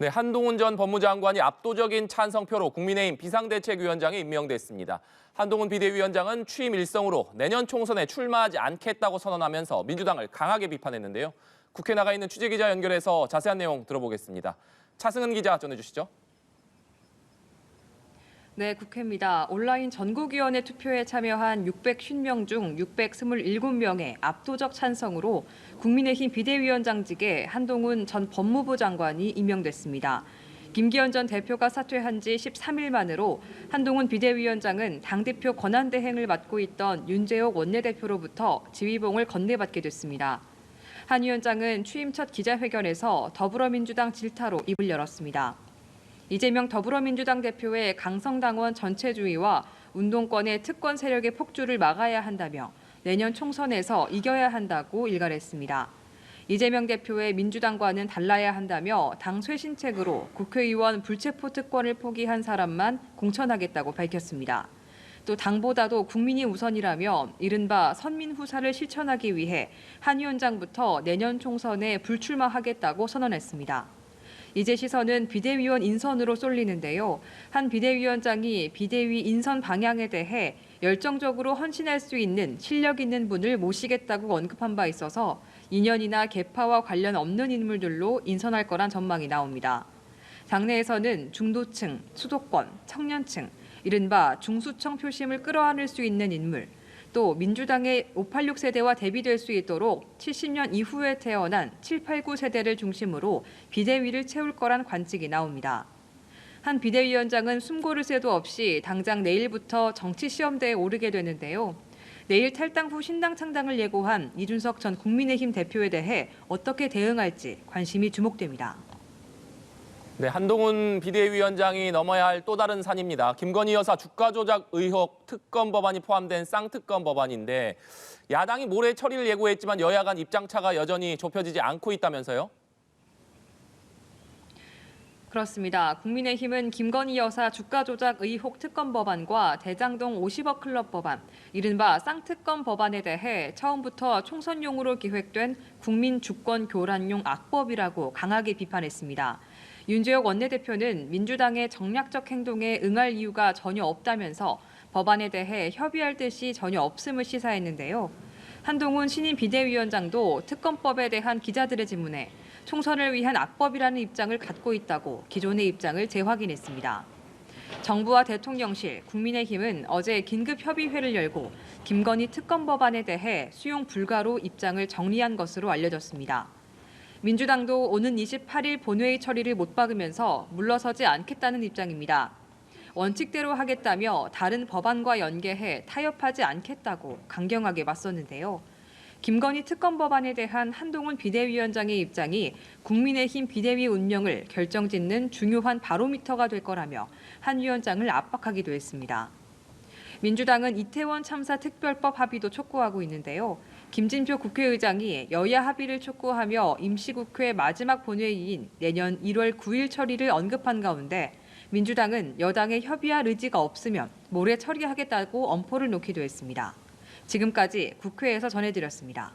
네, 한동훈 전 법무장관이 압도적인 찬성표로 국민의힘 비상대책위원장에 임명됐습니다. 한동훈 비대위원장은 취임 일성으로 내년 총선에 출마하지 않겠다고 선언하면서 민주당을 강하게 비판했는데요. 국회 나가 있는 취재기자 연결해서 자세한 내용 들어보겠습니다. 차승은 기자 전해주시죠. 네, 국회입니다. 온라인 전국위원회 투표에 참여한 650명 중 627명의 압도적 찬성으로 국민의힘 비대위원장직에 한동훈 전 법무부 장관이 임명됐습니다. 김기현 전 대표가 사퇴한 지 13일 만으로 한동훈 비대위원장은 당대표 권한대행을 맡고 있던 윤재옥 원내대표로부터 지휘봉을 건네받게 됐습니다. 한 위원장은 취임 첫 기자회견에서 더불어민주당 질타로 입을 열었습니다. 이재명 더불어민주당 대표의 강성당원 전체주의와 운동권의 특권 세력의 폭주를 막아야 한다며 내년 총선에서 이겨야 한다고 일갈했습니다. 이재명 대표의 민주당과는 달라야 한다며 당 쇄신책으로 국회의원 불체포 특권을 포기한 사람만 공천하겠다고 밝혔습니다. 또 당보다도 국민이 우선이라며 이른바 선민후사를 실천하기 위해 한 위원장부터 내년 총선에 불출마하겠다고 선언했습니다. 이제 시선은 비대위원 인선으로 쏠리는데요. 한 비대위원장이 비대위 인선 방향에 대해 열정적으로 헌신할 수 있는 실력 있는 분을 모시겠다고 언급한 바 있어서 인연이나 계파와 관련 없는 인물들로 인선할 거란 전망이 나옵니다. 당내에서는 중도층, 수도권, 청년층, 이른바 중수청 표심을 끌어안을 수 있는 인물, 또 민주당의 586 세대와 대비될 수 있도록 70년 이후에 태어난 789 세대를 중심으로 비대위를 채울 거란 관측이 나옵니다. 한 비대위원장은 숨고를 새도 없이 당장 내일부터 정치시험대에 오르게 되는데요. 내일 탈당 후 신당 창당을 예고한 이준석 전 국민의힘 대표에 대해 어떻게 대응할지 관심이 주목됩니다. 네, 한동훈 비대위원장이 넘어야 할 또 다른 산입니다. 김건희 여사 주가 조작 의혹 특검 법안이 포함된 쌍특검 법안인데 야당이 모레 처리를 예고했지만 여야 간 입장차가 여전히 좁혀지지 않고 있다면서요? 그렇습니다. 국민의힘은 김건희 여사 주가 조작 의혹 특검 법안과 대장동 50억 클럽 법안, 이른바 쌍특검 법안에 대해 처음부터 총선용으로 기획된 국민 주권 교란용 악법이라고 강하게 비판했습니다. 윤재옥 원내대표는 민주당의 정략적 행동에 응할 이유가 전혀 없다면서 법안에 대해 협의할 뜻이 전혀 없음을 시사했는데요. 한동훈 신임 비대위원장도 특검법에 대한 기자들의 질문에 총선을 위한 악법이라는 입장을 갖고 있다고 기존의 입장을 재확인했습니다. 정부와 대통령실, 국민의힘은 어제 긴급협의회를 열고 김건희 특검 법안에 대해 수용 불가로 입장을 정리한 것으로 알려졌습니다. 민주당도 오는 28일 본회의 처리를 못 박으면서 물러서지 않겠다는 입장입니다. 원칙대로 하겠다며 다른 법안과 연계해 타협하지 않겠다고 강경하게 맞섰는데요. 김건희 특검 법안에 대한 한동훈 비대위원장의 입장이 국민의힘 비대위 운명을 결정짓는 중요한 바로미터가 될 거라며 한 위원장을 압박하기도 했습니다. 민주당은 이태원 참사 특별법 합의도 촉구하고 있는데요. 김진표 국회의장이 여야 합의를 촉구하며 임시국회 마지막 본회의인 내년 1월 9일 처리를 언급한 가운데 민주당은 여당의 협의할 의지가 없으면 모레 처리하겠다고 엄포를 놓기도 했습니다. 지금까지 국회에서 전해드렸습니다.